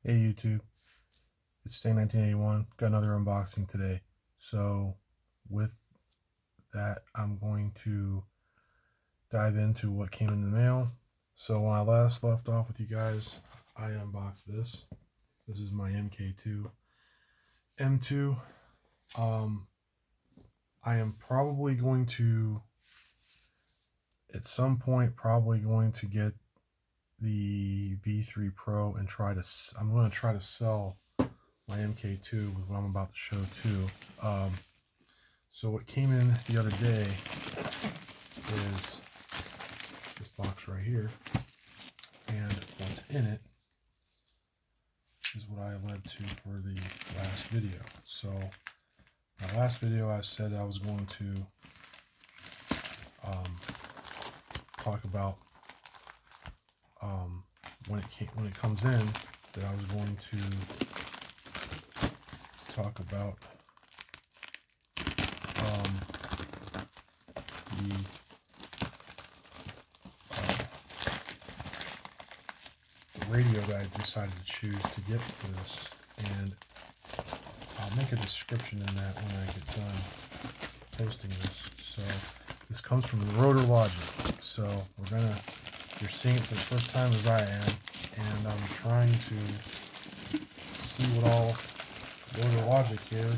Hey YouTube, it's Stay 1981. Got another unboxing today. So with that, I'm going to dive into what came in the mail. So when I last left off with you guys, I unboxed this. This is my MK2 M2. I am probably going to, at some point, get the V3 Pro and I'm going to try to sell my MK2 with what I'm about to show too. So what came in the other day is this box right here, and what's in it is what I led to for the last video. So my last video I said I was going to talk about when it comes in, that I was going to talk about the radio that I decided to choose to get for this, and I'll make a description in that when I get done posting this. So this comes from RotorLogic. So you're seeing it for the first time as I am, and I'm trying to see what all RotorLogic here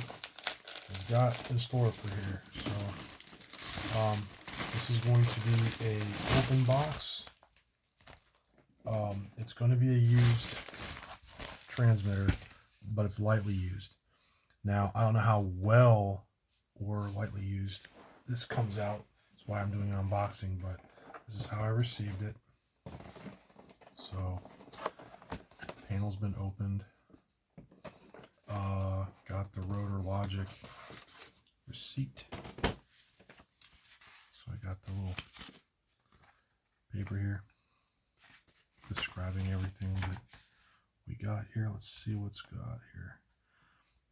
has got in store for here. So this is going to be a open box. It's going to be a used transmitter, but it's lightly used. Now I don't know how well or lightly used this comes out. That's why I'm doing an unboxing, but this is how I received it. So panel's been opened. Got the RotorLogic receipt. So I got the little paper here describing everything that we got here. Let's see what's got here.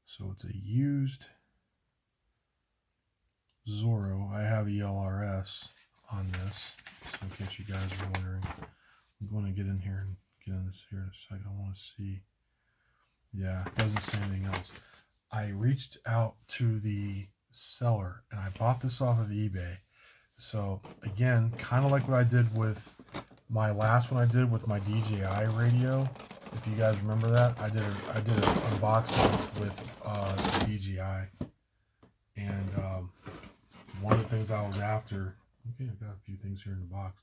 So it's a used Zorro. I have elrs on this, so in case you guys are wondering. I'm going to get in here and get in this here in a second. I want to see. Yeah, it doesn't say anything else. I reached out to the seller and I bought this off of eBay. So again, kind of like what I did with my last one I did with my DJI radio. If you guys remember that, I did an unboxing with the DJI, and one of the things I was after. Okay, I got a few things here in the box.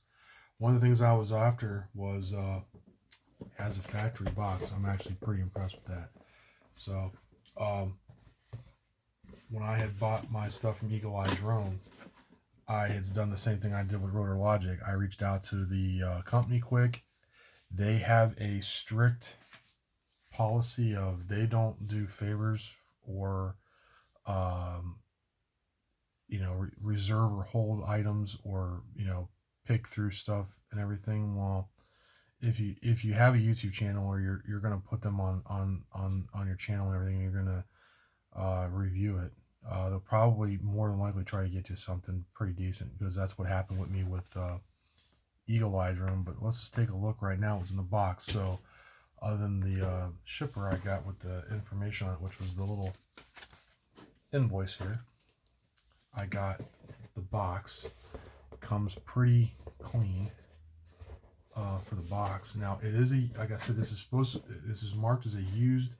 One of the things I was after was has a factory box. I'm actually pretty impressed with that. So when I had bought my stuff from Eagle Eye Drone, I had done the same thing I did with RotorLogic. I reached out to the company quick. They have a strict policy of they don't do favors or reserve or hold items, or pick through stuff and everything. Well, if you have a YouTube channel, or you're going to put them on your channel and everything, you're going to review it. They'll probably more than likely try to get you something pretty decent, because that's what happened with me with Eagle Eye Drone. But let's just take a look right now what's in the box. So other than the shipper I got with the information on it, which was the little invoice here, I got the box. It comes pretty clean for the box. Now it is like I said, this is marked as a used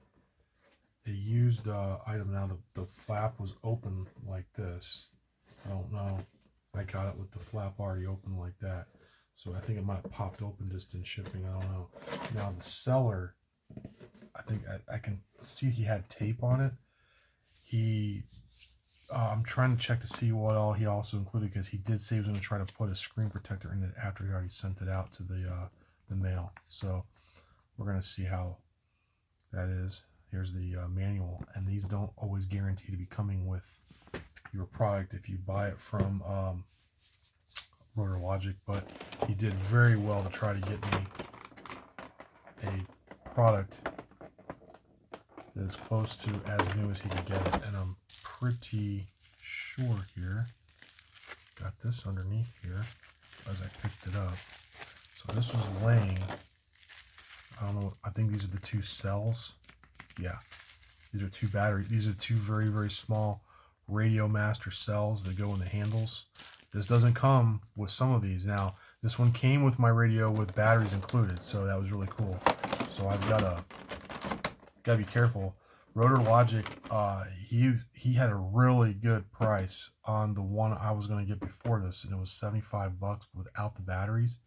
item. Now the flap was open like this. I don't know. I got it with the flap already open like that. So I think it might have popped open just in shipping. I don't know. Now the seller, I think I can see he had tape on it. I'm trying to check to see what all he also included, because he did say he was going to try to put a screen protector in it after he already sent it out to the mail. So we're going to see how that is. Here's the manual, and these don't always guarantee to be coming with your product if you buy it from RotorLogic, but he did very well to try to get me a product that is close to as new as he could get it. And I'm pretty sure here, got this underneath here as I picked it up. So this was laying, I don't know, I think these are the 2 cells. Yeah, these are 2 batteries. These are 2 very, very small Radiomaster cells that go in the handles. This doesn't come with some of these. Now, this one came with my radio with batteries included, so that was really cool. So I've gotta be careful. RotorLogic, he had a really good price on the one I was gonna get before this, and it was $75 without the batteries.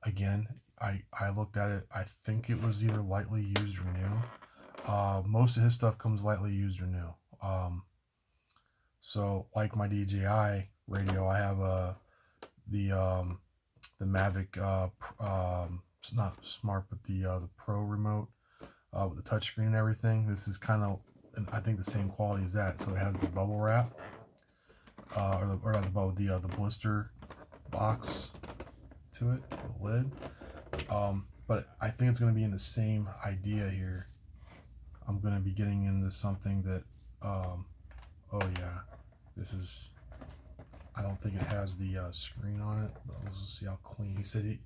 Again, I looked at it. I think it was either lightly used or new. Most of his stuff comes lightly used or new. So like my DJI radio, I have the Mavic, it's not smart, but the Pro remote with the touchscreen and everything. This is kind of, I think, the same quality as that. So it has the bubble wrap, or not the bubble, the blister box to it, the lid. But I think it's going to be in the same idea here. I'm going to be getting into something that, oh yeah, this is, I don't think it has the screen on it, but let's just see how clean. He said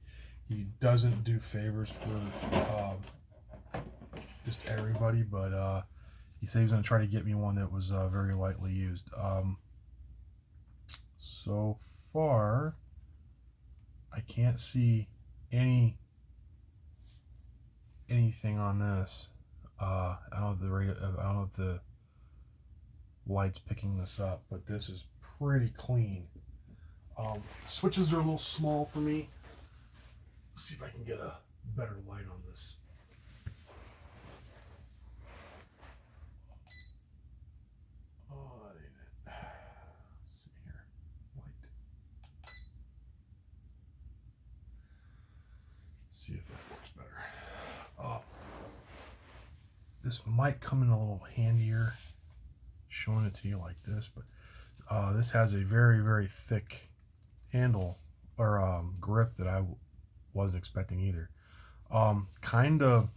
he doesn't do favors for just everybody, but he said he was going to try to get me one that was very lightly used. So far, I can't see anything on this. I don't know if the radio, I don't know if the light's picking this up, but this is pretty clean. Switches are a little small for me. Let's see if I can get a better light on this. Oh, that ain't it. Let's see here. Light. See if that works better. This might come in a little handier showing it to you like this, but this has a very, very thick handle or grip that I wasn't expecting either. Kind of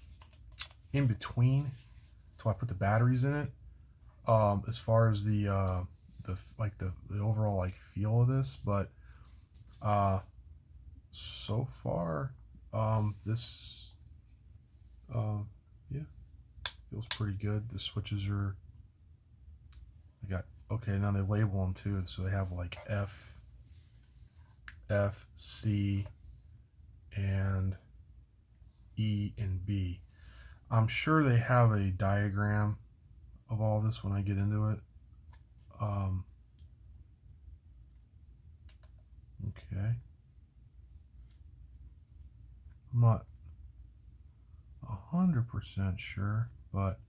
in between until I put the batteries in it. As far as the overall like feel of this, but so far this yeah, feels pretty good. The switches are, I got, okay, now they label them too, so they have like F, C, and E and B. I'm sure they have a diagram of all this when I get into it. Okay. I'm not 100% sure, but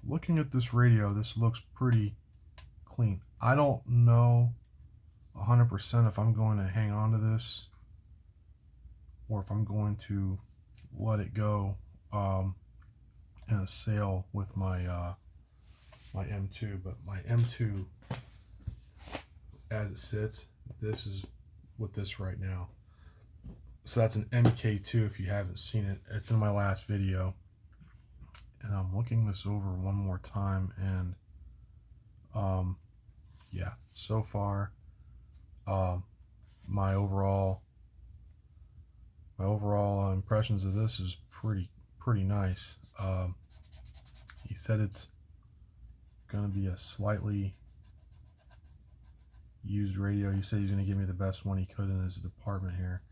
looking at this radio, this looks pretty clean. I don't know 100% if I'm going to hang on to this or if I'm going to let it go in a sale with my my M2. But my M2, as it sits, this is with this right now. So that's an MK2 if you haven't seen it. It's in my last video. And I'm looking this over one more time, and yeah, so far my overall impressions of this is pretty nice. He said it's gonna be a slightly used radio. He said he's gonna give me the best one he could in his department here.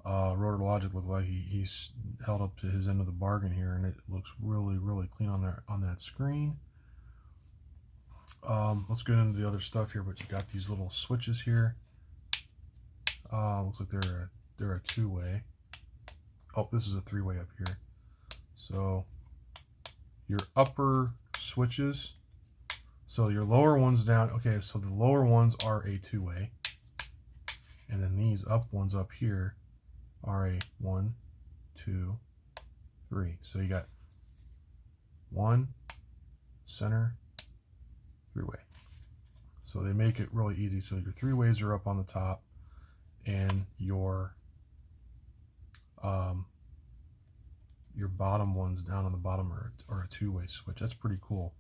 RotorLogic looked like he's held up to his end of the bargain here, and it looks really clean on there on that screen. Let's get into the other stuff here, but you got these little switches here. Looks like they're a two-way. Oh, this is a three-way up here. So your upper switches, so your lower ones down, okay, so the lower ones are a two-way, and then these up ones up here are a 1, 2, 3. So you got one, center, three-way. So they make it really easy. So your three ways are up on the top, and your bottom ones down on the bottom are a two-way switch. That's pretty cool.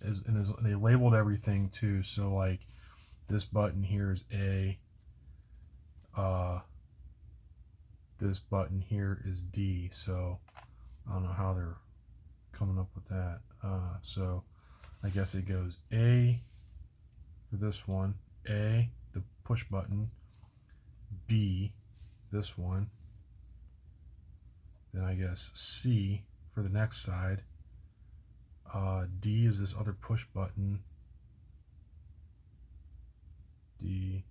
They labeled everything too. So like this button here is A. this button here is D, so I don't know how they're coming up with that. So I guess it goes A for this one, A, the push button, B, this one, then I guess C for the next side, D is this other push button, D,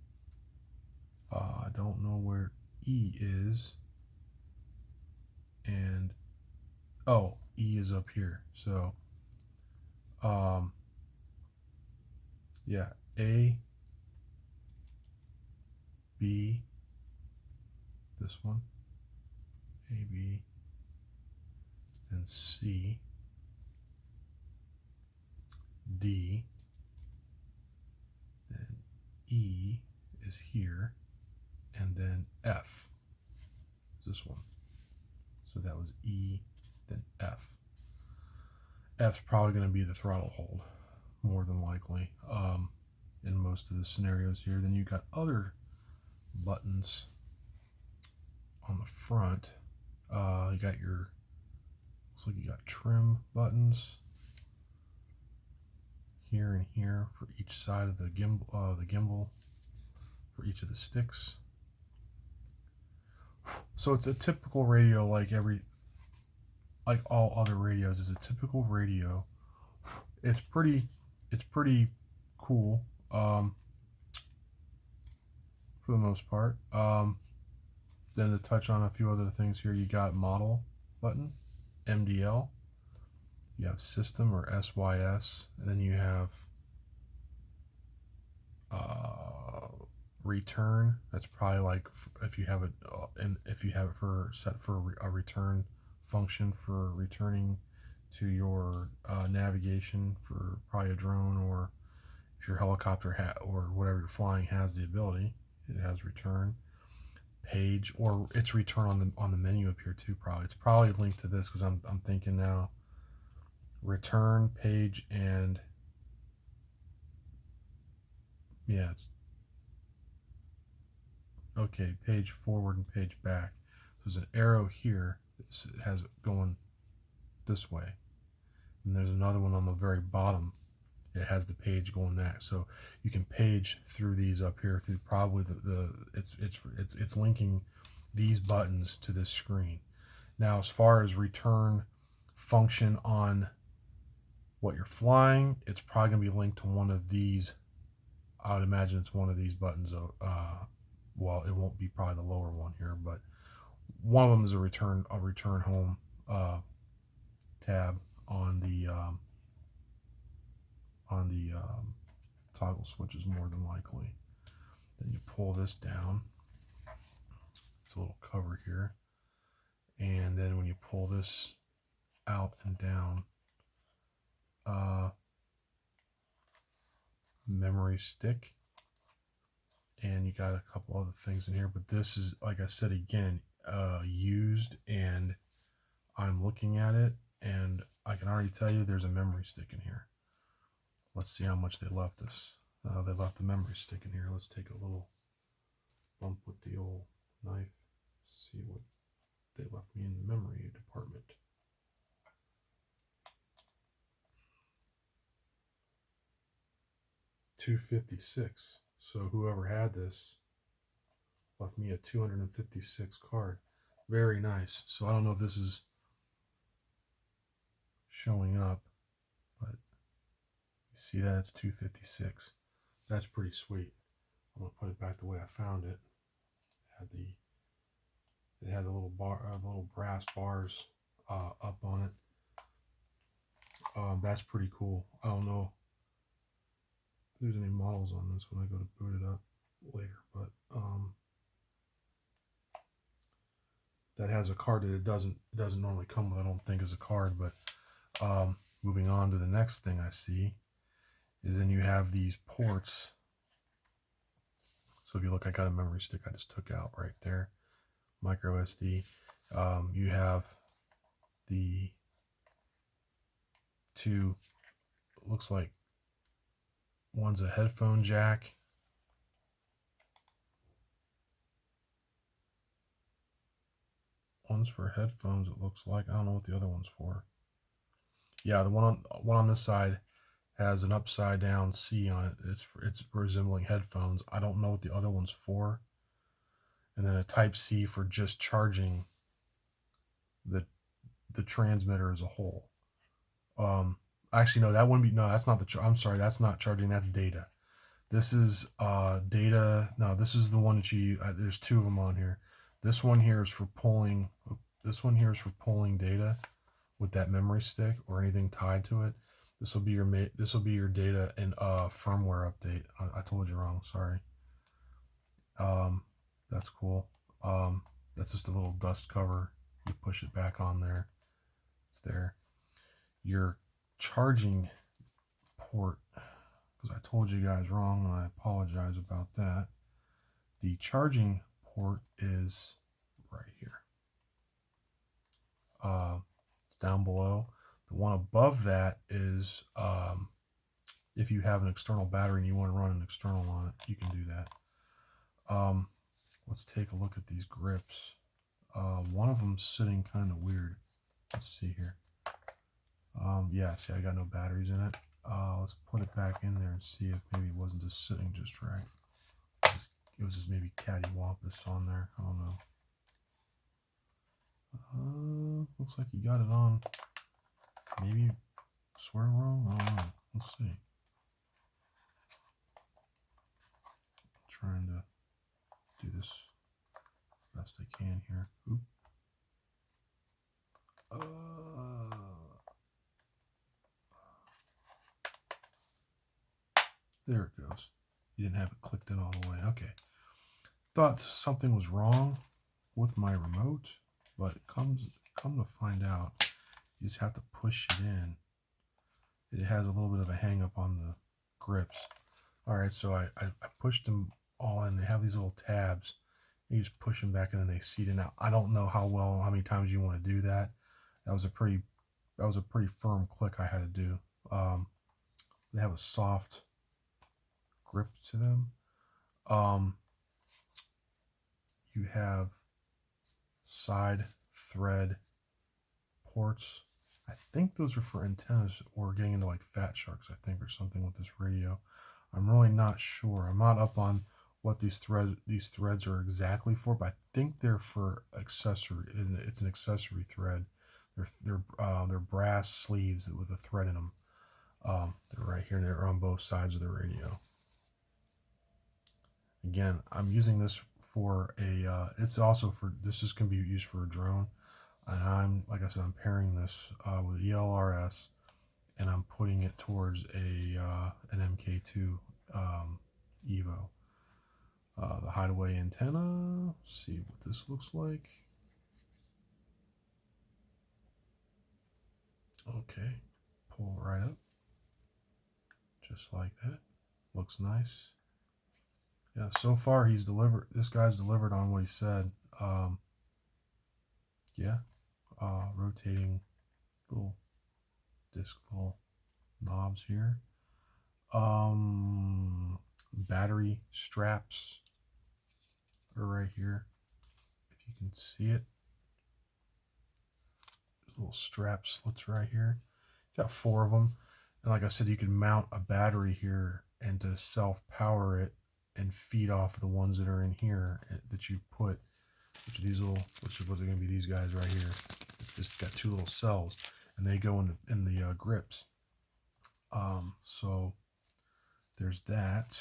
I don't know where E is, and oh, E is up here. So yeah, A, B, this one, A, B, then C, D, then E is here, and then F is this one. So that was E, then F. F's probably going to be the throttle hold, more than likely, in most of the scenarios here. Then you got other buttons on the front. You got your, looks like you got trim buttons here and here for each side of the gimbal for each of the sticks. So it's a typical radio, like all other radios. Is a typical radio. It's pretty cool, for the most part. Then to touch on a few other things here, you got model button, MDL, you have system or SYS, and then you have return. That's probably like if you have it set for a return function for returning to your navigation for probably a drone, or if your helicopter or whatever you're flying has the ability, it has return. Page, or it's return on the menu up here too. Probably it's probably linked to this, because I'm thinking now. Return, page, and yeah, it's okay. Page forward and page back. So there's an arrow here that has it going this way, and there's another one on the very bottom. It has the page going that, so you can page through these up here through probably it's linking these buttons to this screen. Now, as far as return function on what you're flying, it's probably gonna be linked to one of these. I would imagine it's one of these buttons. Well, it won't be probably the lower one here, but one of them is a return home tab on the toggle switches, more than likely. Then you pull this down. It's a little cover here, and then when you pull this out and down, memory stick, and you got a couple other things in here, but this is, like I said again, used, and I'm looking at it and I can already tell you there's a memory stick in here. Let's see how much they left us. They left the memory stick in here. Let's take a little bump with the old knife, see what they left me in the memory department. $256. So whoever had this left me a 256 card. Very nice. So I don't know if this is showing up, but you see that it's 256. That's pretty sweet. I'm gonna put it back the way I found it. It had a little bar, little brass bars up on it. That's pretty cool. I don't know if there's any models on this when I go to boot it up later, but that has a card that it doesn't normally come with. I don't think as a card, but moving on to the next thing I see is then you have these ports. So if you look, I got a memory stick I just took out right there, micro SD. You have the two, looks like one's a headphone jack, one's for headphones, it looks like. I don't know what the other one's for. Yeah, the one on this side has an upside down C on it. It's resembling headphones. I don't know what the other one's for. And then a Type C for just charging the transmitter as a whole. Actually, no, that wouldn't be. No, that's not the. I'm sorry, that's not charging. That's data. This is data. No, this is the one that you. There's two of them on here. This one here is for pulling. This one here is for pulling data with that memory stick or anything tied to it. This will be your data and firmware update. I told you wrong. Sorry. That's cool. That's just a little dust cover. You push it back on there. It's there. Your charging port, because I told you guys wrong, and I apologize about that. The charging port is right here. It's down below. The one above that is if you have an external battery and you want to run an external on it, you can do that. Let's take a look at these grips. One of them's sitting kind of weird. Let's see here. Yeah, see, I got no batteries in it. Let's put it back in there and see if maybe it wasn't just sitting just right. It was just maybe cattywampus on there. I don't know. Looks like you got it on. Maybe swear wrong? I don't know. Let's see. Trying to do this best I can here. Oop. There it goes. You didn't have it clicked in all the way. Okay. Thought something was wrong with my remote, but come to find out, you just have to push it in. It has a little bit of a hang up on the grips. All right, so I pushed them all in. They have these little tabs. You just push them back in and they seat in. Now, I don't know how many times you want to do that. That was a pretty firm click I had to do. They have a soft grip to them. You have side thread ports. I think those are for antennas or getting into like Fat Sharks, I think, or something with this radio. I'm really not sure. I'm not up on what these threads are exactly for, but I think they're for accessory. It's an accessory thread. They're brass sleeves with a thread in them. They're right here. They're on both sides of the radio. Again, I'm using this for a. It's also for this can be used for a drone, and like I said, I'm pairing this with ELRS, and I'm putting it towards an MK2 Evo. The hideaway antenna. Let's see what this looks like. Okay, pull right up, just like that. Looks nice. Yeah, so far he's delivered. This guy's delivered on what he said. Yeah, rotating little knobs here. Battery straps are right here. If you can see it, there's little strap slits right here. Got 4 of them, and like I said, you can mount a battery here and to self-power it and feed off the ones that are in here that you put, which are going to be these guys right here. It's just got 2 little cells, and they go in the grips. So there's that.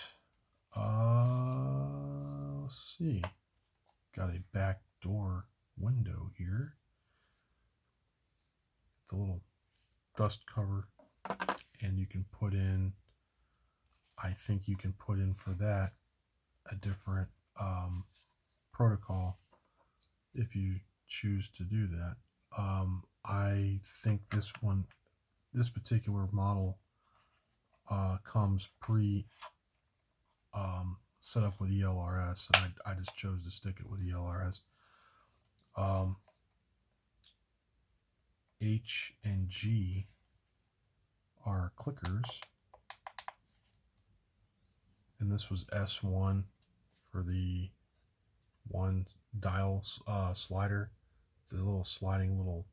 Let's see. Got a back door window here. The little dust cover, and you can put in. I think you can put in for that a different protocol if you choose to do that. I think this particular model comes set up with ELRS, and I just chose to stick it with ELRS. H and G are clickers, and this was S1 for the 1 dial slider It's a little sliding little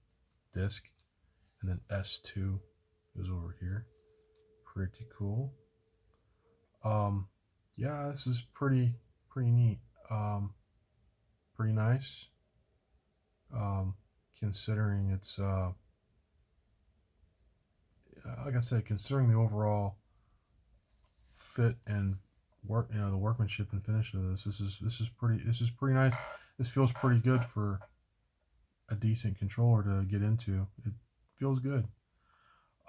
disc, and then S2 goes over here. Pretty cool. Yeah, this is pretty neat. Pretty nice. Considering it's like I said, considering the overall fit and work, you know, the workmanship and finish of this, this is pretty nice. This feels pretty good for a decent controller to get into. It feels good.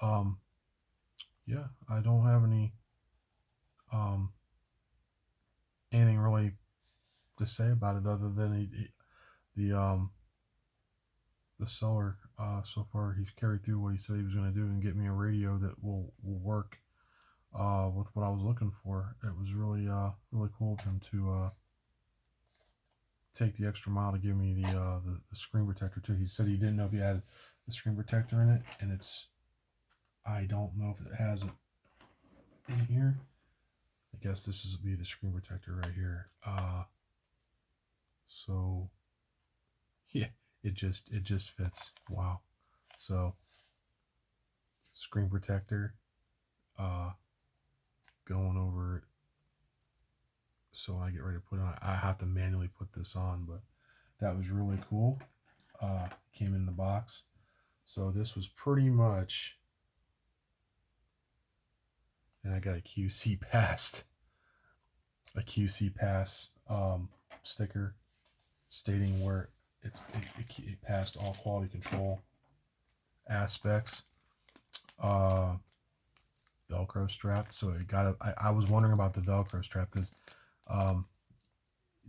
Yeah, I don't have any anything really to say about it other than the seller so far, he's carried through what he said he was going to do and get me a radio that will work with what I was looking for. It was really cool of him to take the extra mile to give me the screen protector too. He said he didn't know if he had the screen protector in it, and I don't know if it has it in here. I guess this will be the screen protector right here. So yeah, it just fits. Wow. So screen protector going over it. So when I get ready to put it on, I have to manually put this on, but that was really cool. Came in the box. So this was pretty much, and I got a QC pass sticker stating where it passed all quality control aspects. Velcro strap, so it got I was wondering about the Velcro strap because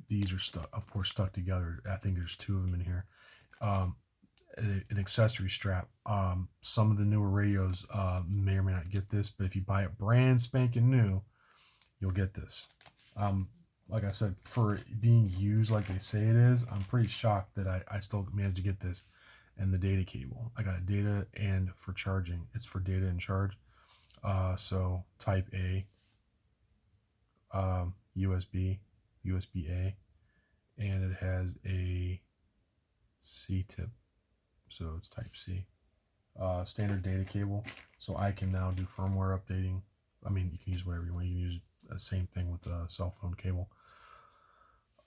these are stuck together. I think there's two of them in here. An accessory strap. Some of the newer radios may or may not get this, but if you buy it brand spanking new, you'll get this. Like I said, for being used like they say it is, I'm pretty shocked that I still managed to get this. And the data cable, I got data and for charging. It's for data and charge. So type A, USB A, and it has a C tip, so it's type C. Standard data cable, so I can now do firmware updating. I mean, you can use whatever you want. You can use the same thing with a cell phone cable.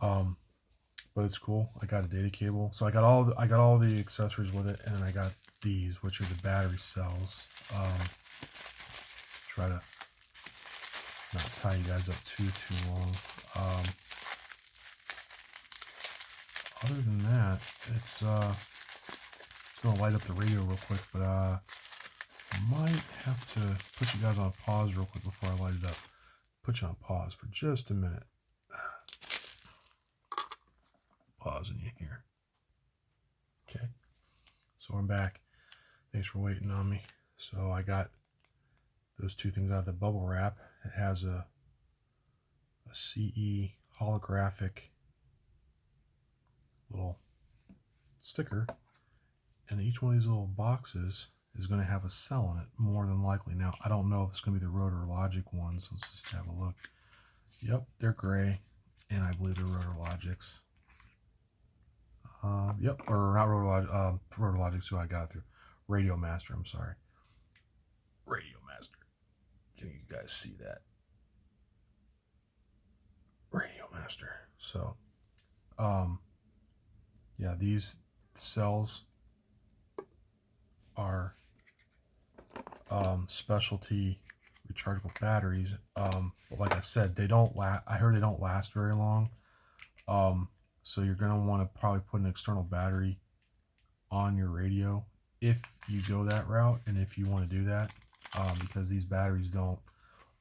But it's cool. I got a data cable, so I got all the accessories with it, and then I got these, which are the battery cells. Try to not tie you guys up too long. Other than that, it's gonna light up the radio real quick, but I might have to put you guys on pause real quick before I light it up. Put you on pause for just a minute. Pausing you here. Okay, so I'm back. Thanks for waiting on me. So I got those two things out of the bubble wrap. It has a CE holographic little sticker, and each one of these little boxes is going to have a cell in it, more than likely. Now, I don't know if it's going to be the RotorLogic ones. Let's just have a look. Yep, they're gray, and I believe they're RotorLogics. Yep, or not RotorLogic, RotorLogic, who I got it through. Radiomaster, I'm sorry. Radiomaster. Can you guys see that? Radiomaster. So, yeah, these cells are specialty rechargeable batteries. But like I said, they don't last. I heard they don't last very long. So you're gonna want to probably put an external battery on your radio if you go that route, and if you want to do that, because these batteries don't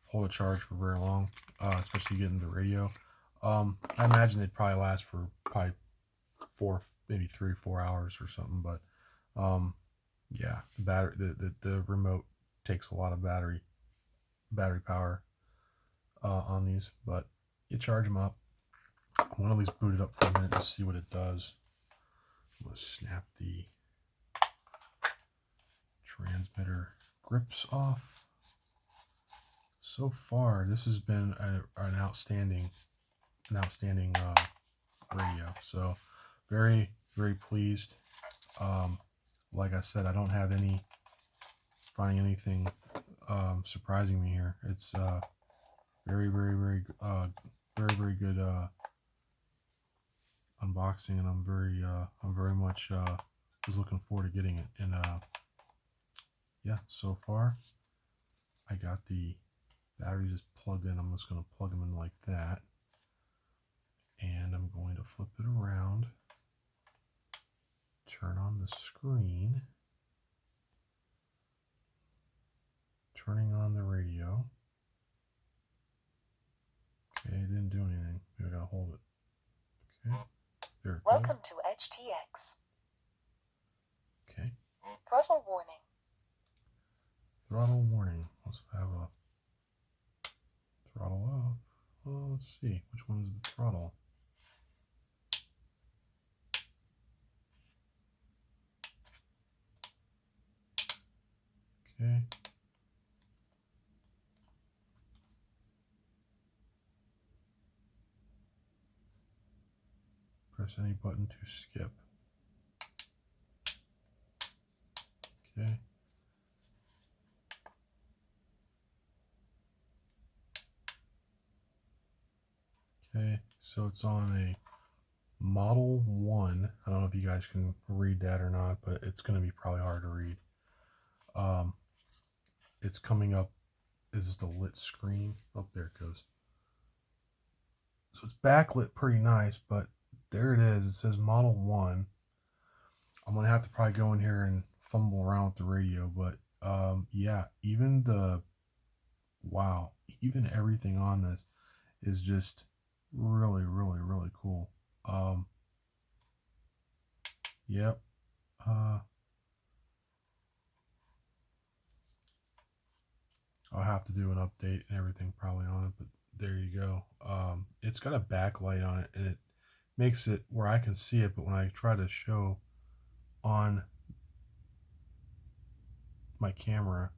hold a charge for very long, especially getting the radio. I imagine they'd probably last for maybe 3 or 4 hours or something. But yeah, the remote takes a lot of battery power on these, but you charge them up. I want to at least boot it up for a minute to see what it does. I'm going to snap the transmitter grips off. So far, this has been an outstanding radio. So very, very pleased Like I said, I don't have finding anything surprising me here. It's very good unboxing, and I'm very much was looking forward to getting it. And yeah, so far I got the battery just plugged in. I'm just going to plug them in like that, and I'm going to flip it around, turn on the screen, turning on the radio. Okay, it didn't do anything. Maybe I gotta hold it. Okay, there it goes. Welcome to HTX. Okay. Throttle warning. Throttle warning. Let's have a throttle off. Well, let's see. Which one is the throttle? Okay. Press any button to skip. Okay. Okay, so it's on a Model 1. I don't know if you guys can read that or not, but it's going to be probably hard to read. It's coming up. This is the lit screen. Oh, there it goes. So it's backlit pretty nice, but there it is. It says Model 1. I'm going to have to probably go in here and fumble around with the radio, but yeah, even even everything on this is just really cool. Yep. I'll have to do an update and everything probably on it, but there you go. It's got a backlight on it, and it makes it where I can see it, but when I try to show on my camera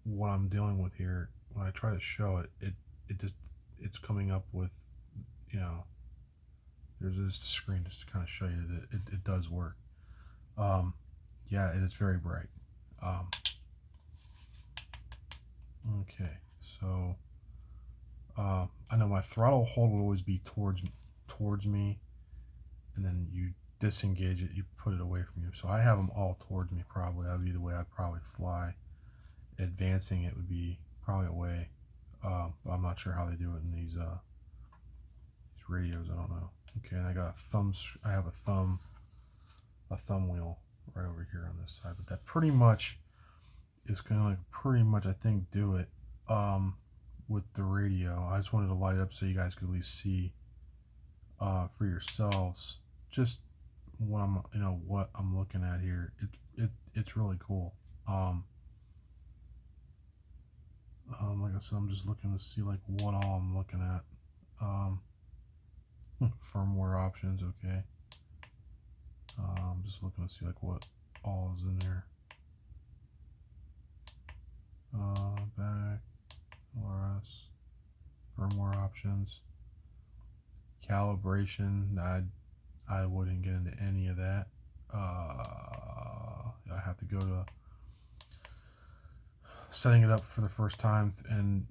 what I'm dealing with here, when I try to show it, it's coming up with, you know, there's just a screen just to kind of show you that it does work. Yeah, it is very bright. Okay, so I know my throttle hold will always be towards me, and then you disengage it, you put it away from you. So I have them all towards me probably. That would be the way I'd probably fly. Advancing it would be probably away. But I'm not sure how they do it in these radios. I don't know. Okay, and I got I have a thumb wheel right over here on this side, but that pretty much is going to I think do it with the radio. I just wanted to light up so you guys could at least see for yourselves just what I'm looking at here. It's really cool. Like I said, I'm just looking to see like what all I'm looking at. Firmware options, okay. I'm just looking to see like what all is in there. Back, LRS, firmware options, calibration. I wouldn't get into any of that. I have to go to setting it up for the first time and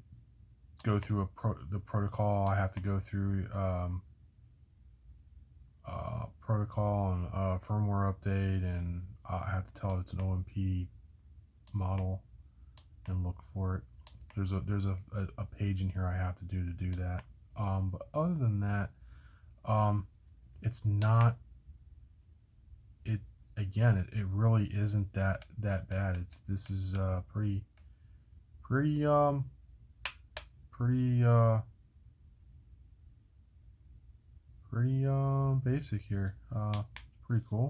go through the protocol. I have to go through protocol and firmware update, and I have to tell it it's an OMP model and look for it. There's a page in here I have to do that. But other than that, it's not. It really isn't that bad. This is pretty basic here. Pretty cool.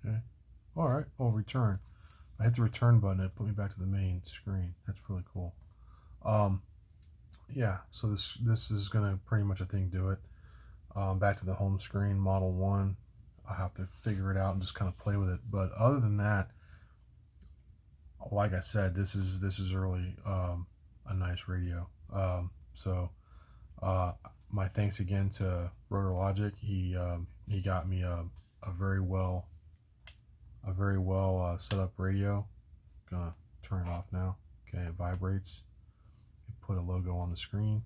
Okay. All right. Oh, return. I hit the return button. It put me back to the main screen. That's really cool. Yeah. So this is gonna pretty much I think do it. back to the home screen, Model 1. I have to figure it out and just kind of play with it. But other than that, like I said, this is really a nice radio. My thanks again to RotorLogic. He got me a very well set up radio. Gonna turn it off now. Okay, it vibrates. Put a logo on the screen.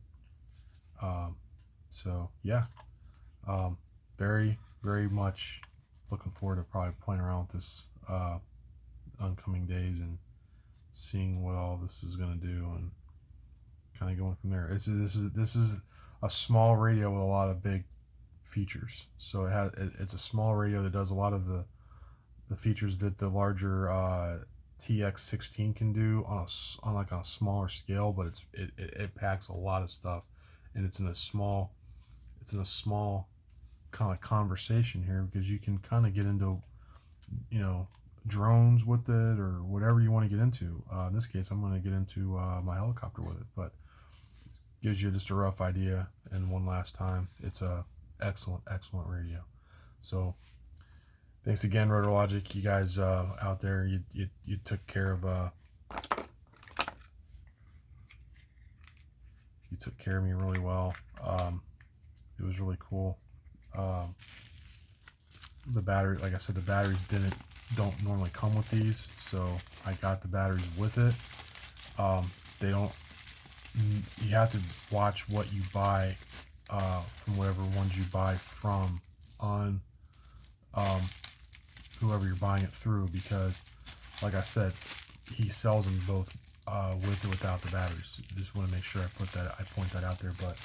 So yeah, very much looking forward to probably playing around with this oncoming days and seeing what all this is going to do and kind of going from there. This is a small radio with a lot of big features. So it's a small radio that does a lot of the features that the larger TX16 can do on a smaller scale, but it packs a lot of stuff, and it's in a small kind of conversation here, because you can kind of get into, you know, drones with it or whatever you want to get into. In this case, I'm going to get into my helicopter with it, but gives you just a rough idea. And one last time, it's a excellent radio. So thanks again, RotorLogic. You guys out there, you took care of me really well. It was really cool. The battery, like I said, the batteries don't normally come with these, so I got the batteries with it. They don't. You have to watch what you buy from whatever ones you buy from on whoever you're buying it through, because, like I said, he sells them both with or without the batteries. Just want to make sure I point that out there. But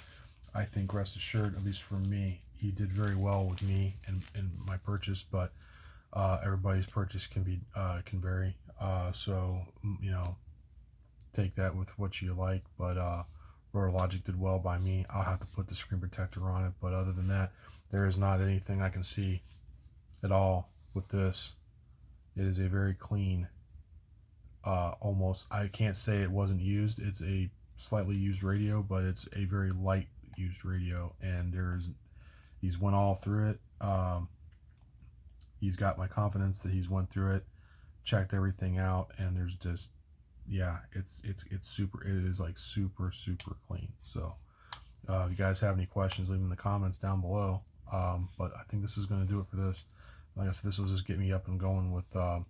I think, rest assured, at least for me, he did very well with me and my purchase. But everybody's purchase can vary. So you know, take that with what you like. But RotorLogic did well by me. I'll have to put the screen protector on it. But other than that, there is not anything I can see at all with this. It is a very clean, almost, I can't say it wasn't used. It's a slightly used radio, but it's a very light used radio, and he's went all through it. He's got my confidence that he's went through it, checked everything out, and there's just, yeah, it's super. It is like super clean. So if you guys have any questions, leave them in the comments down below. But I think this is going to do it for this. Like I said, this will just get me up and going with a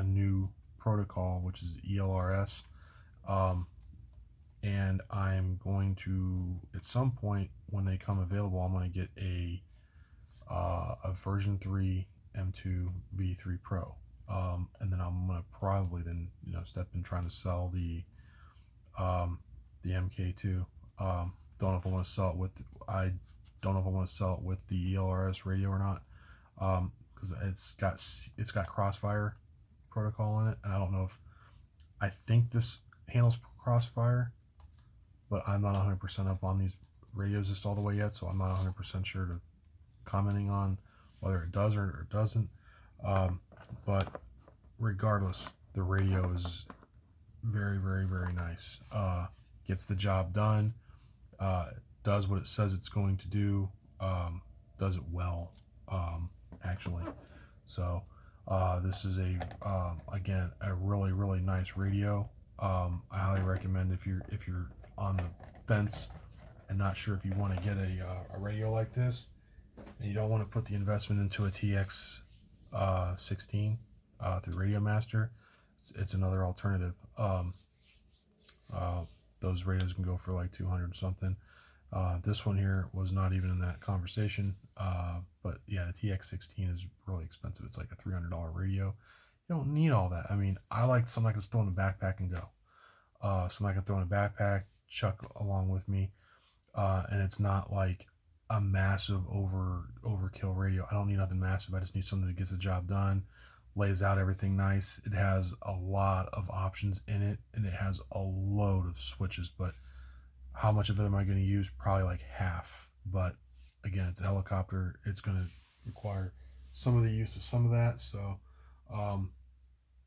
new protocol, which is elrs. And I'm going to, at some point when they come available, I'm going to get a version 3 M2 V3 Pro. And then I'm going to probably then, you know, step in trying to sell the MK2. Don't know if I want to sell it with, I don't know if I want to sell it with the elrs radio or not. Because it's got Crossfire protocol in it, and I don't know if, I think this handles Crossfire, but I'm not 100% up on these radios just all the way yet, so I'm not 100% sure to commenting on whether it does or it doesn't. But regardless, the radio is very nice. Gets the job done, does what it says it's going to do, does it well, actually. So this is again, a really nice radio. I highly recommend, if you're on the fence and not sure if you want to get a radio like this, and you don't want to put the investment into a TX 16 through Radiomaster, it's another alternative. Those radios can go for like 200 something. This one here was not even in that conversation. But yeah, the TX16 is really expensive. It's like a $300 radio. You don't need all that. I mean, I like something I can throw in the backpack and go. Something I can throw in a backpack, chuck along with me. And it's not like a massive overkill radio. I don't need nothing massive. I just need something that gets the job done, lays out everything nice. It has a lot of options in it, and it has a load of switches, but how much of it am I going to use? Probably like half. But again, it's a helicopter. It's going to require some of the use of some of that. So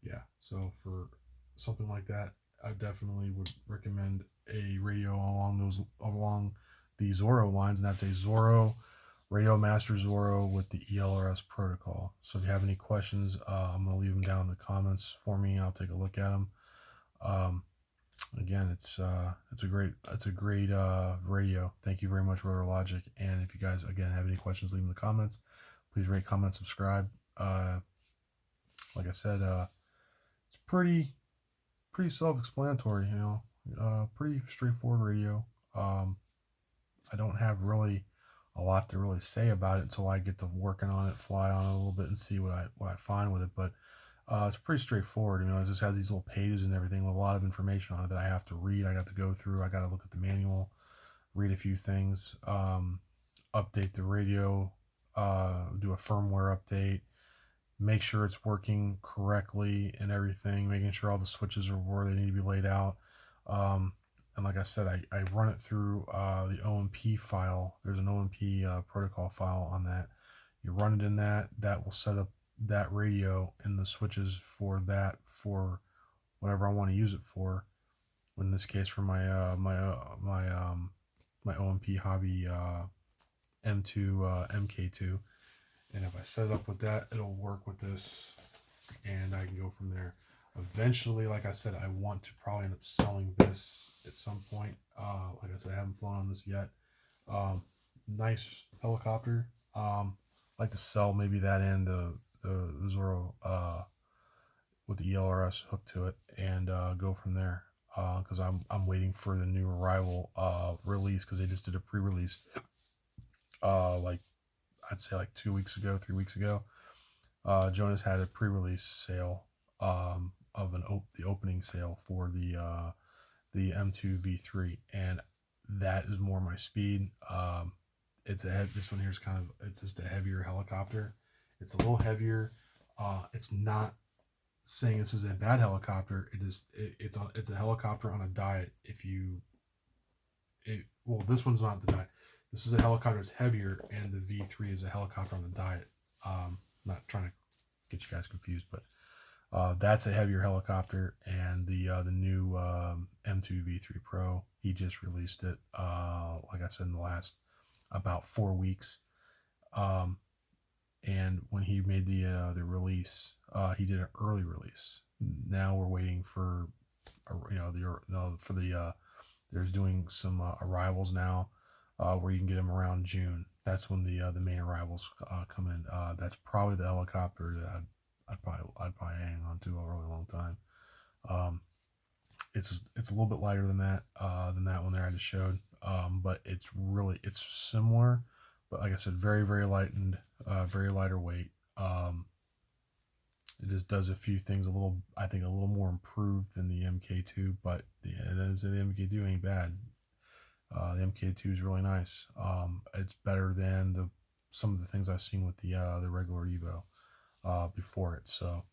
yeah, so for something like that, I definitely would recommend a radio along the Zorro lines, and that's a Zorro Radiomaster Zorro with the elrs protocol. So if you have any questions, I'm gonna leave them down in the comments for me. I'll take a look at them. Again, it's a great radio. Thank you very much, RotorLogic. And if you guys again have any questions, leave them in the comments. Please rate, comment, subscribe. Like I said, it's pretty self-explanatory. You know, pretty straightforward radio. I don't have really a lot to really say about it until I get to working on it, fly on it a little bit, and see what I find with it. But it's pretty straightforward. You know, it just has these little pages and everything with a lot of information on it that I have to read. I got to go through. I got to look at the manual, read a few things, update the radio, do a firmware update, make sure it's working correctly and everything, making sure all the switches are where they need to be laid out. And like I said, I run it through the OMP file. There's an OMP protocol file on that. You run it in that. That will set up that radio and the switches for that for whatever I want to use it for. In this case, for my OMPHobby M2 MK2. And if I set it up with that, it'll work with this, and I can go from there. Eventually, like I said, I want to probably end up selling this at some point. Like I said, I haven't flown on this yet. Nice helicopter. Like to sell maybe that and the Zorro with the elrs hooked to it, and go from there. Because I'm waiting for the new arrival release, because they just did a pre-release like I'd say like 2 weeks ago, 3 weeks ago. Jonas had a pre-release sale of the opening sale for the M2 V3, and that is more my speed. This one here is it's just a heavier helicopter. It's a little heavier. It's not saying this is a bad helicopter. It's a helicopter on a diet. Well, this one's not the diet. This is a helicopter that's heavier, and the V3 is a helicopter on a diet. Not trying to get you guys confused, but that's a heavier helicopter, and the new M2 V3 Pro, he just released it, like I said, in the last about 4 weeks. And when he made the release, he did an early release. Now we're waiting for, there's doing some arrivals now. Where you can get them around June. That's when the main arrivals come in. That's probably the helicopter that I'd probably hang on to a really long time. It's a little bit lighter than that one there I just showed. But it's similar, but like I said, very, very lightened, very lighter weight. It just does a few things I think a little more improved than the MK2, but the MK2 ain't bad. The MK2 is really nice. It's better than some of the things I've seen with the regular Evo before it. So,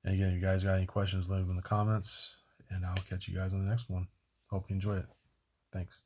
and again, if you guys got any questions, leave them in the comments, and I'll catch you guys on the next one. Hope you enjoy it. Thanks.